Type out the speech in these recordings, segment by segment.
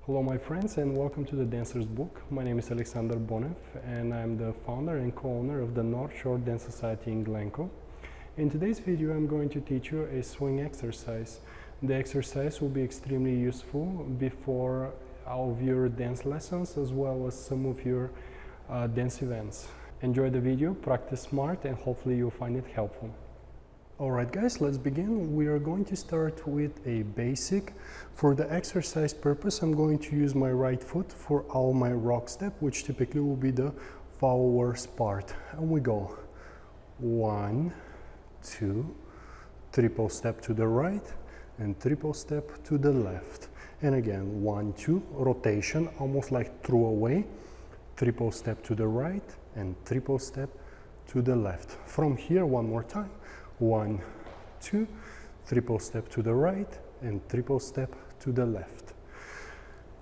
Hello my friends and welcome to the Dancer's Book. My name is Aleksandar Bonev and I'm the founder and co-owner of the North Shore Dance Society in Glencoe. In today's video I'm going to teach you a swing exercise. The exercise will be extremely useful before all of your dance lessons as well as some of your dance events. Enjoy the video, practice smart, and hopefully you'll find it helpful. Alright guys, let's begin. We are going to start with a basic. For the exercise purpose, I'm going to use my right foot for all my rock step, which typically will be the followers part. And we go 1, 2, triple step to the right and triple step to the left. And again, 1, 2, rotation, almost like throwaway, triple step to the right and triple step to the left. From here, one more time. 1, 2, triple step to the right and triple step to the left.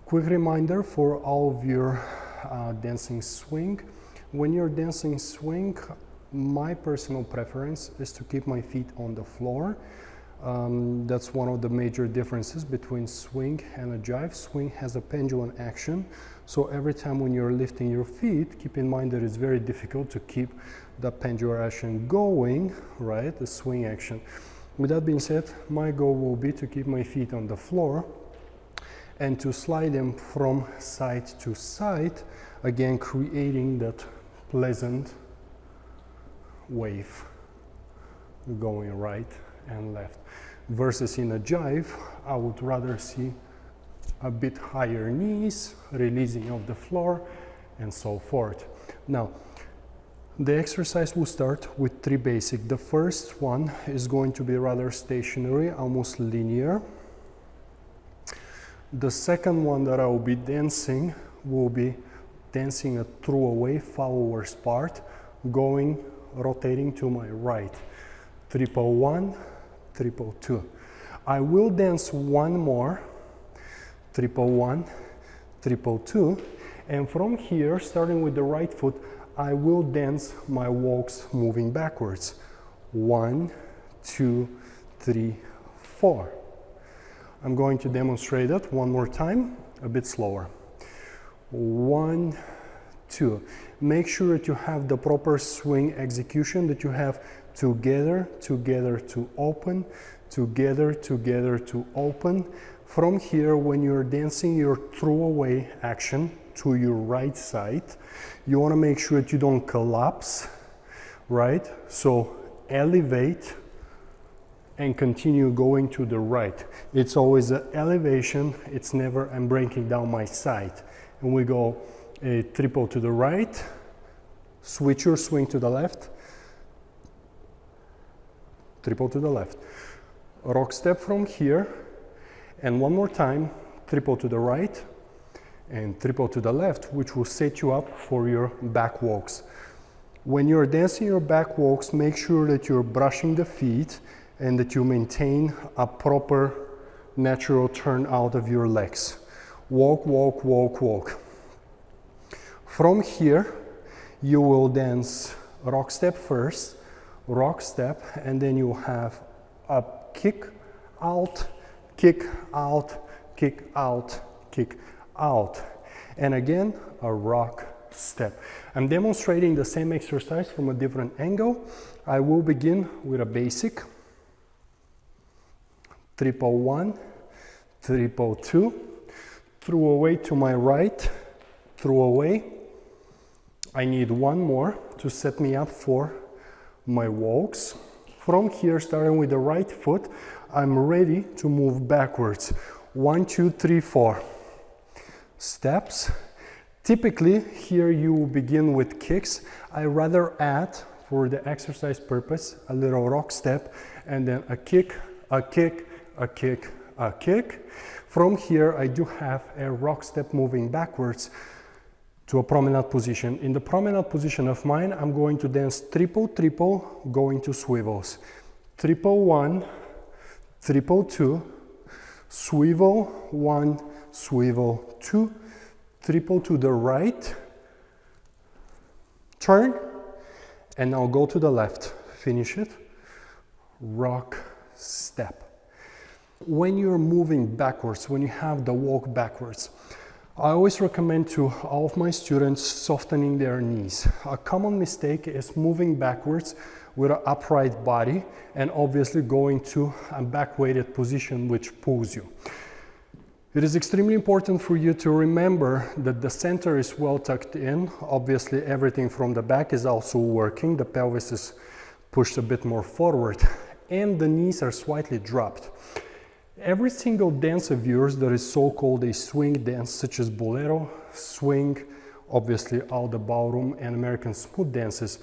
Quick reminder for all of your dancing swing. When you're dancing swing, my personal preference is to keep my feet on the floor. That's one of the major differences between swing and a jive. Swing has a pendulum action, so every time when you're lifting your feet, keep in mind that it's very difficult to keep the pendulum action going, right? The swing action. With that being said, my goal will be to keep my feet on the floor and to slide them from side to side, again creating that pleasant wave going right and left. Versus in a jive, I would rather see a bit higher knees, releasing of the floor, and so forth. Now, the exercise will start with 3 basic. The first one is going to be rather stationary, almost linear. The second one that I will be dancing a throwaway followers part, rotating to my right. Triple 1, triple 2. I will dance one more, triple 1, triple 2, and from here, starting with the right foot, I will dance my walks moving backwards. 1, 2, 3, 4. I'm going to demonstrate that one more time, a bit slower. 1, 2. Make sure that you have the proper swing execution, that you have together, together to open, together, together to open. From here, when you're dancing your throwaway action to your right side, you want to make sure that you don't collapse, right? So elevate and continue going to the right. It's always an elevation, it's never I'm breaking down my side. And we go a triple to the right, switch your swing to the left, triple to the left. Rock step from here, and one more time, triple to the right and triple to the left, which will set you up for your back walks. When you're dancing your back walks, make sure that you're brushing the feet and that you maintain a proper natural turn out of your legs. Walk, walk, walk, walk. From here, you will dance rock step first, rock step, and then you have a kick out, kick out, kick out, kick out, and again a rock step. I'm demonstrating the same exercise from a different angle. I will begin with a basic. Triple 1, triple 2, throwaway to my right, throwaway. I need one more to set me up for my walks. From here, starting with the right foot, I'm ready to move backwards. 1, 2, 3, 4 steps. Typically, here you will begin with kicks. I rather add, for the exercise purpose, a little rock step and then a kick, a kick, a kick, a kick. From here, I do have a rock step moving backwards to a promenade position. In the promenade position of mine, I'm going to dance triple, triple, going to swivels. Triple 1, triple 2, swivel 1, swivel 2, triple to the right, turn, and now go to the left. Finish it. Rock step. When you're moving backwards, when you have the walk backwards, I always recommend to all of my students softening their knees. A common mistake is moving backwards with an upright body and obviously going to a back-weighted position which pulls you. It is extremely important for you to remember that the center is well tucked in. Obviously everything from the back is also working. The pelvis is pushed a bit more forward and the knees are slightly dropped. Every single dance of yours that is so-called a swing dance, such as bolero, swing, obviously all the ballroom and American smooth dances,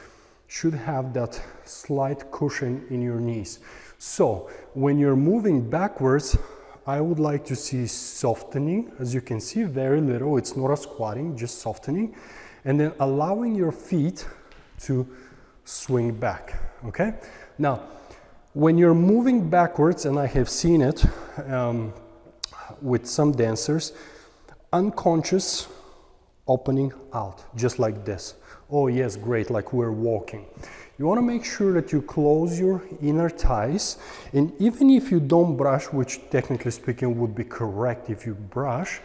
should have that slight cushion in your knees. So when you're moving backwards, I would like to see softening. As you can see, very little. It's not a squatting, just softening. And then allowing your feet to swing back, okay? Now, when you're moving backwards, and I have seen it with some dancers, unconscious opening out, just like this. Oh yes, great, like we're walking. You want to make sure that you close your inner thighs, and even if you don't brush, which technically speaking would be correct if you brush,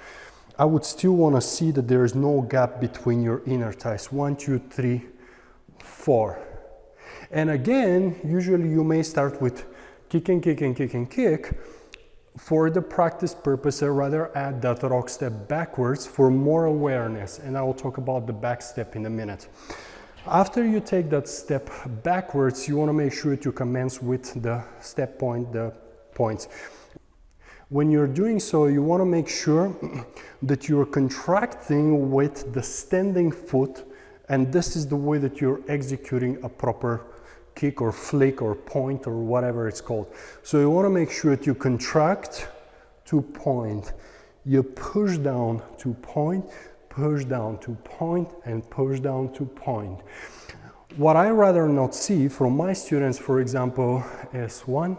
I would still want to see that there is no gap between your inner thighs. 1, 2, 3, 4. And again, usually you may start with kick and kick and kick and kick. For the practice purpose, I'd rather add that rock step backwards for more awareness, and I will talk about the back step in a minute. After you take that step backwards, you want to make sure to commence with the step point, the points. When you're doing so, you want to make sure that you're contracting with the standing foot, and this is the way that you're executing a proper kick or flick or point or whatever it's called. So you want to make sure that you contract to point, you push down to point, push down to point, and push down to point. What I rather not see from my students, for example, is 1,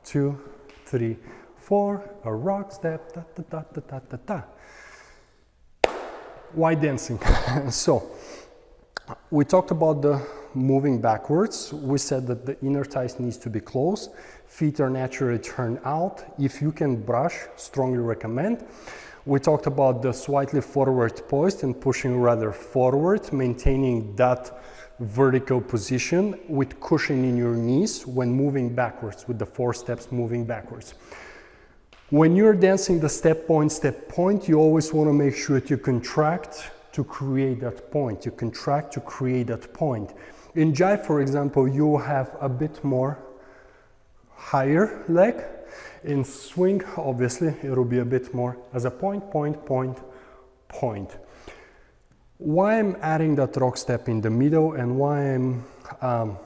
2, 3, 4, a rock step, da, da, da, da, da, da, da. Why dancing? So we talked about the moving backwards. We said that the inner thighs needs to be closed. Feet are naturally turned out. If you can brush, strongly recommend. We talked about the slightly forward poise and pushing rather forward, maintaining that vertical position with cushion in your knees when moving backwards, with the 4 steps moving backwards. When you're dancing the step point, you always want to make sure that you contract to create that point. You contract to create that point. In jive, for example, you have a bit more higher leg. In swing, obviously, it will be a bit more as a point, point, point, point. Why I'm adding that rock step in the middle and why I'm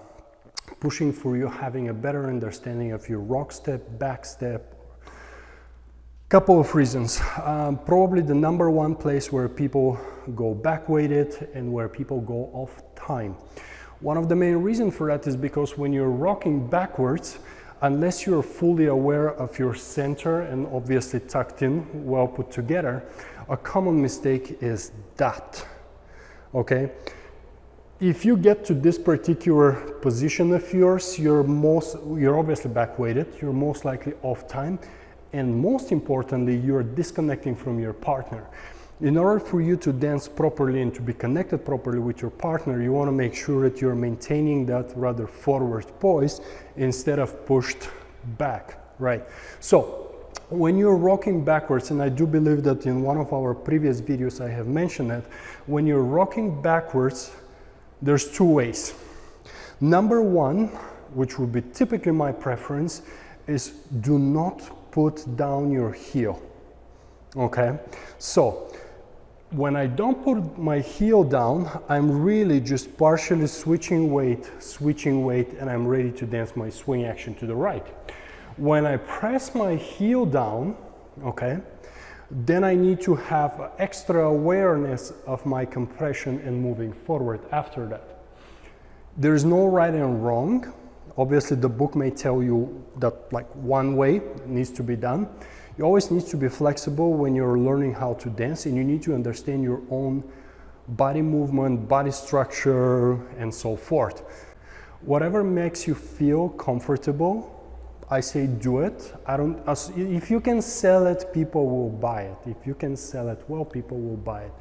pushing for you having a better understanding of your rock step, back step. Couple of reasons. Probably the number one place where people go back-weighted and where people go off time. One of the main reasons for that is because when you're rocking backwards, unless you're fully aware of your center and obviously tucked in, well put together, a common mistake is that, okay? If you get to this particular position of yours, you're obviously back-weighted, you're most likely off time, and most importantly, you're disconnecting from your partner. In order for you to dance properly and to be connected properly with your partner, you want to make sure that you're maintaining that rather forward poise instead of pushed back, right? So when you're rocking backwards, and I do believe that in one of our previous videos I have mentioned that, when you're rocking backwards, there's 2 ways. Number one, which would be typically my preference, is do not put down your heel, okay? So when I don't put my heel down, I'm really just partially switching weight, and I'm ready to dance my swing action to the right. When I press my heel down, okay, then I need to have extra awareness of my compression and moving forward after that. There's no right and wrong. Obviously, the book may tell you that like one way needs to be done. You always need to be flexible when you're learning how to dance, and you need to understand your own body movement, body structure, and so forth. Whatever makes you feel comfortable, I say do it. If you can sell it, people will buy it. If you can sell it well, people will buy it.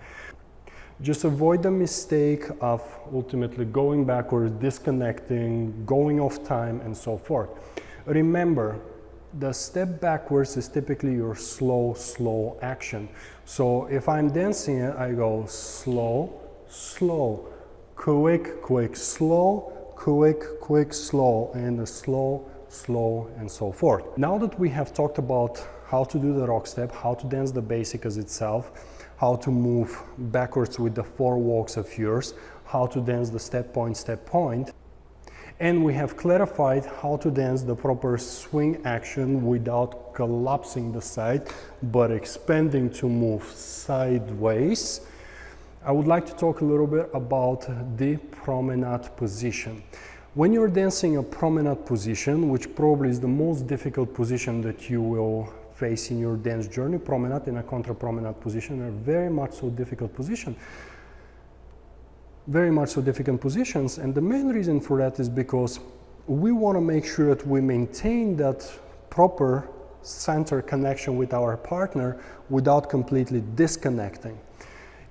Just avoid the mistake of ultimately going backwards, disconnecting, going off time, and so forth. Remember, the step backwards is typically your slow action. So if I'm dancing it, I go slow, slow, quick, slow, quick, slow, and slow, and so forth. Now that we have talked about how to do the rock step, how to dance the basic as itself, how to move backwards with the 4 walks of yours, how to dance the step point, and we have clarified how to dance the proper swing action without collapsing the side, but expanding to move sideways. I would like to talk a little bit about the promenade position. When you're dancing a promenade position, which probably is the most difficult position that you will face in your dance journey, promenade and a contra promenade position are very much so difficult positions. And the main reason for that is because we want to make sure that we maintain that proper center connection with our partner without completely disconnecting.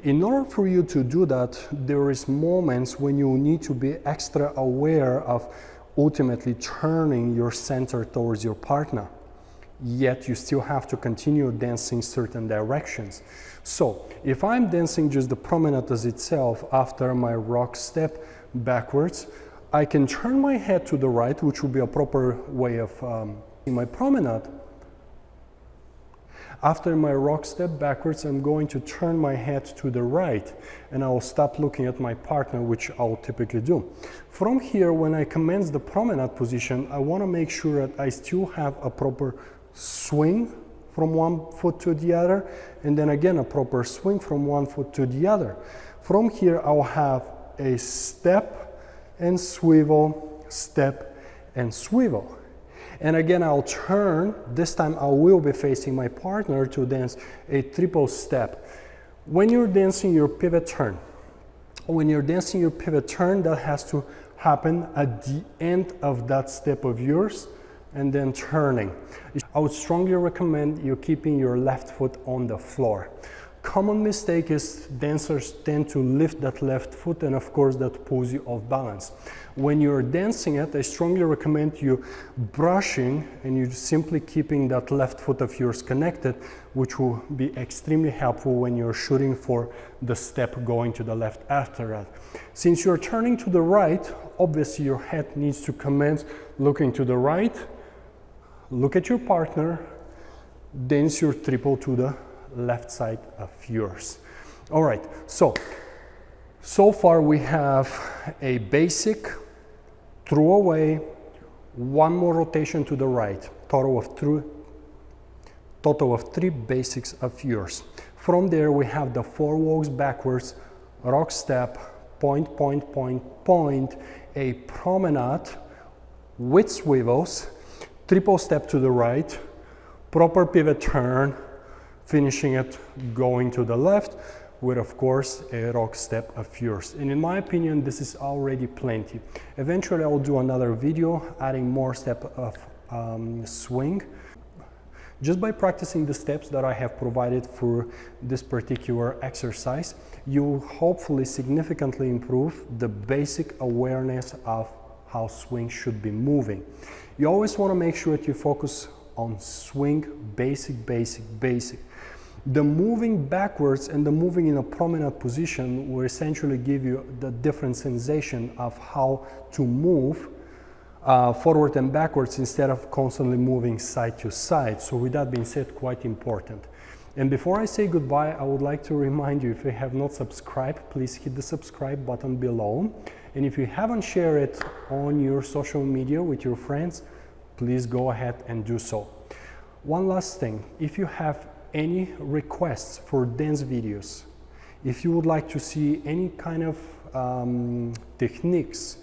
In order for you to do that, there is moments when you need to be extra aware of ultimately turning your center towards your partner. Yet you still have to continue dancing certain directions. So if I'm dancing just the promenade as itself after my rock step backwards, I can turn my head to the right, which would be a proper way of in my promenade. After my rock step backwards, I'm going to turn my head to the right, and I'll stop looking at my partner, which I'll typically do. From here, when I commence the promenade position, I want to make sure that I still have a proper swing from one foot to the other, and then again a proper swing from one foot to the other. From here, I'll have a step and swivel, step and swivel. And again, I'll turn. This time I will be facing my partner to dance a triple step. When you're dancing your pivot turn, that has to happen at the end of that step of yours, and then turning. I would strongly recommend you keeping your left foot on the floor. Common mistake is dancers tend to lift that left foot, and of course that pulls you off balance. When you're dancing it, I strongly recommend you brushing and you simply keeping that left foot of yours connected, which will be extremely helpful when you're shooting for the step going to the left after that. Since you're turning to the right, obviously your head needs to commence looking to the right, look at your partner, dance your triple to the left side of yours. All right, so far we have a basic, throwaway, one more rotation to the right, total of 3 basics of yours. From there we have the 4 walks backwards, rock step, point, a promenade with swivels, triple step to the right, proper pivot turn, finishing it going to the left with, of course, a rock step of yours. And in my opinion, this is already plenty. Eventually, I'll do another video adding more step of swing. Just by practicing the steps that I have provided for this particular exercise, you hopefully significantly improve the basic awareness of how swing should be moving. You always want to make sure that you focus on swing, basic. The moving backwards and the moving in a promenade position will essentially give you the different sensation of how to move forward and backwards instead of constantly moving side to side. So with that being said, quite important. And before I say goodbye, I would like to remind you, if you have not subscribed, please hit the subscribe button below. And if you haven't shared it on your social media with your friends, please go ahead and do so. One last thing, if you have any requests for dance videos, if you would like to see any kind of techniques,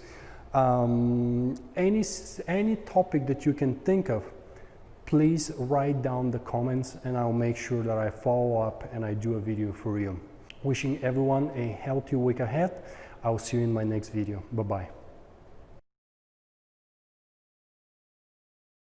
any topic that you can think of, please write down the comments and I'll make sure that I follow up and I do a video for you. Wishing everyone a healthy week ahead. I'll see you in my next video. Bye-bye.